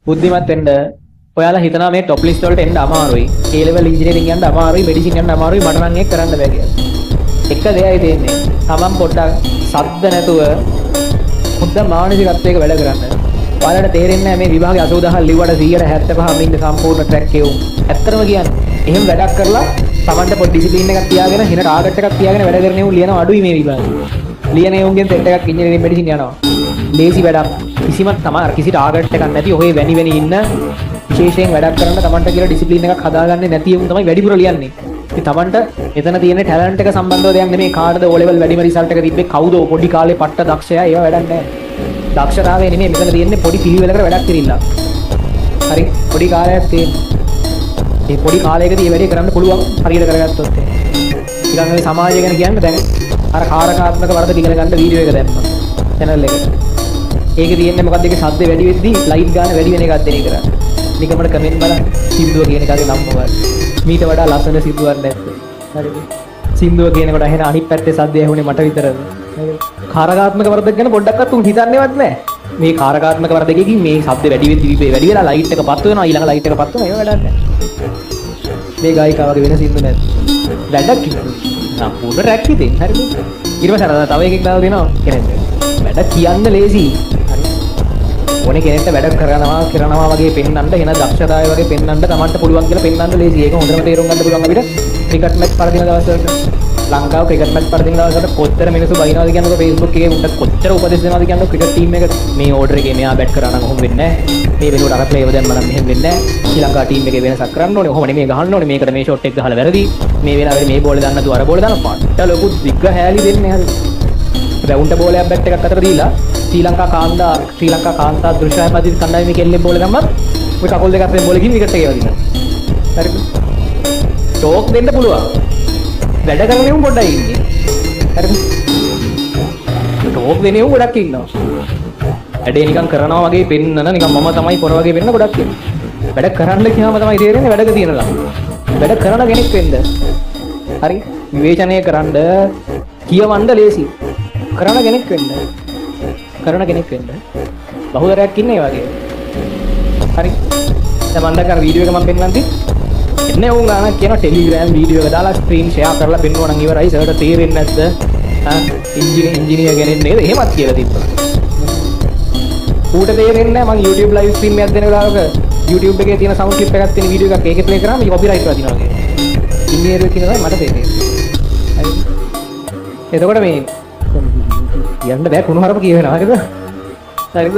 බුද්ධිමත් වෙන්න ඔයාලා හිතනවා මේ টොප් ලිස්ට් වලට එන්න අමාරුයි. A level engineering යන්න අමාරුයි, medicine යන්න අමාරුයි, මට නම් ඒක කරන්න බෑ කියලා. එක දෙයයි තියෙන්නේ. තමන් පොඩ්ඩක් සද්ද නැතුව හොඳ මානසිකත්වයක වැඩ කරන්න. ඔයාලට තේරෙන්නේ නැහැ මේ විභාගේ 80000 ලිව්වට 175 ඉන්න සම්පූර්ණ ට්‍රැක් එක. ඇත්තටම කියන්නේ එහෙම වැඩක් කරලා තමන්ට පොඩි ඩිසිප්ලින් එකක් තියාගෙන හින ටාගට් එකක් තියාගෙන වැඩ කරන උන් ලියනවා අඩුයි මේ විභාගේ. ලියන උන්ගෙන් සෙට් එකක් engineering medicine යනවා. ලේසි වැඩක්. කිසිම තමයි කිසි ටාගට් එකක් නැති ඔහේ වැනි ඉන්න විශේෂයෙන් වැඩක් කරන්න තමන්ට කියලා ඩිසිප්ලින් එකක් හදාගන්නේ නැති උන් තමයි වැඩිපුර ලියන්නේ. ඉතින් තමන්ට එතන තියෙන ටැලන්ට් එක සම්බන්ධව දෙයක් නෙමෙයි කාටද O level වැඩිම රිසල්ට් එක තිබ්බේ කවුද පොඩි කාලේ පට්ට දක්ෂයා ඒව වැඩක් නැහැ. දක්ෂතාවය නෙමෙයි මෙතන තියෙන්නේ පොඩි පිළිවෙලකට වැඩක් කිරිල්ල. හරි පොඩි කාලයක් තියෙන. මේ පොඩි කාලයකදී මේ වැඩේ කරන්න පුළුවන් හරියට කරගත්තොත් ඒ. ඊළඟ මේ සමාජය ගැන කියන්න දැන් අර කාරකාත්මක වරද ඉගෙන ගන්න වීඩියෝ එක දැම්මා. channel එකට. ඒකේ තියෙන්නේ මොකද්ද ඒකේ ශබ්ද වැඩි වෙද්දී ලයිට් ගන්න වැඩි වෙන එකක් දෙන එක කරා. නිකමට කමෙන්ට් බලන්න සින්දුව කියන එකගේ නම් මොකක්ද? මීට වඩා ලස්සන සින්දුවක් නැද්ද? හරිද? සින්දුව කියනකොට එහෙන අනිත් පැත්තේ සද්දය ඇහුනේ මට විතරද? හරිද? කාරකාත්මක වරදක් ගැන පොඩ්ඩක්වත් උන් හිතන්නේවත් නැහැ. මේ කාරකාත්මක වරදකකින් මේ ශබ්ද වැඩි වෙද්දී වැඩි වෙලා ලයිට් එක පත් වෙනවා ඊළඟ ලයිට් එක පත් වෙනවා ඒව වැඩක් නැහැ. මේ ගායිකාවගේ වෙන සින්දු නැද්ද? වැඩක් කිව්වොත් සම්පූර්ණ රැක් ඉතින් හරිද? ඊට පස්සේ අර තව එකෙක් දාලා දෙනවා කෙනෙක්. වැඩ කියන්න ලේසි. ඕනේ කෙනෙක්ට වැඩ කරනවා වගේ පෙන්වන්න එන දක්ෂතාවය වගේ පෙන්වන්න තමන්ට පුළුවන් කියලා පෙන්වන්න ලේසි. ඒක හොඳටම තේරුම් ගන්න පුළුවන් අපිට ක්‍රිකට් මැච් පරදින දවස්වලට. ලංකාව ක්‍රිකට් මැච් පරදින දවස්වලට කොච්චර මිනිස්සු බයිනවද කියනකො Facebook එකේ උන්ට කොච්චර උපදෙස් දෙනවද කියනකො ක්‍රිකට් ටීම් එක මේ ඕඩර් එකේ මෙයා බැට් කරා නම් ඔහොම වෙන්නේ නැහැ. මේ වෙනුවට අර ප්ලේයර් දැම්ම නම් මෙහෙම වෙන්නේ නැහැ. ශ්‍රී ලංකා ටීම් එකේ වෙනසක් කරන්න ඕනේ. ඔහොම නෙමෙයි ගහන්න ඕනේ. මේකට මේ ෂොට් එක ගහලා වැරදි. මේ වෙලාවේ මේ බෝලේ දාන්න තු අර බෝලේ දාන්න පට්ට ලොකු දිග්ග හැලි දෙන්නේ හරි. රවුන්ඩ් බෝලයක් බැට් එකක් අතර දීලා ශ්‍රී ලංකා කාන්තා දෘශ්‍යපදිත කණ්ඩායමේ කෙල්ලෙක් බෝල දැම්මත් ඔය කකුල් දෙක අතරින් බෝල ගිහින් විකට් එකේ වදිනවා. හරිද? ටෝක් දෙන්න පුළුවන්. වැඩ කරන්නේ උන් පොඩ්ඩයි ඉන්නේ. හරිද? ටෝක් දෙන්නේ උන් ගොඩක් ඉන්නවා. වැඩේ නිකන් කරනවා වගේ පෙන්නන නිකන් මම තමයි පොර වගේ වෙන්න ගොඩක් ඉන්නවා. වැඩ කරන්න කියනම තමයි තේරෙන්නේ වැඩක තියෙනවා. වැඩ කරන කෙනෙක් වෙන්න. හරි? විවේචනය කරන්න කියවන්න ලේසි. කරන කෙනෙක් වෙන්න. බහුතරයක් ඉන්නේ ඒ වගේ. හරි. දැන් මම දැන් අර වීඩියෝ එක මම පෙන්නන්ති. එන්නේ උන් ගානක් කියන ටෙලිග්‍රෑම් වීඩියෝ එක දාලා ස්ක්‍රීන් ෂෙයා කරලා පෙන්නුවා නම් ඉවරයි. සර්ට තේරෙන්නේ නැද්ද? ඉන්ජිනියර් කෙනෙක් නේද? එහෙමත් කියලා තිබ්බා. ඌට තේරෙන්නේ නැහැ මම YouTube live stream එකක් දෙන වෙලාවක YouTube එකේ තියෙන sound clip එකක් තියෙන වීඩියෝ එකක් ඒකේ play කරාම copyright වදිනවා වගේ. ඉන්ජිනියර් කෙනෙක් මට තේරෙන්නේ. හරි. එතකොට මේ යන්න බෑ කුණු හරප කියවෙනවා හරිද? හරිද?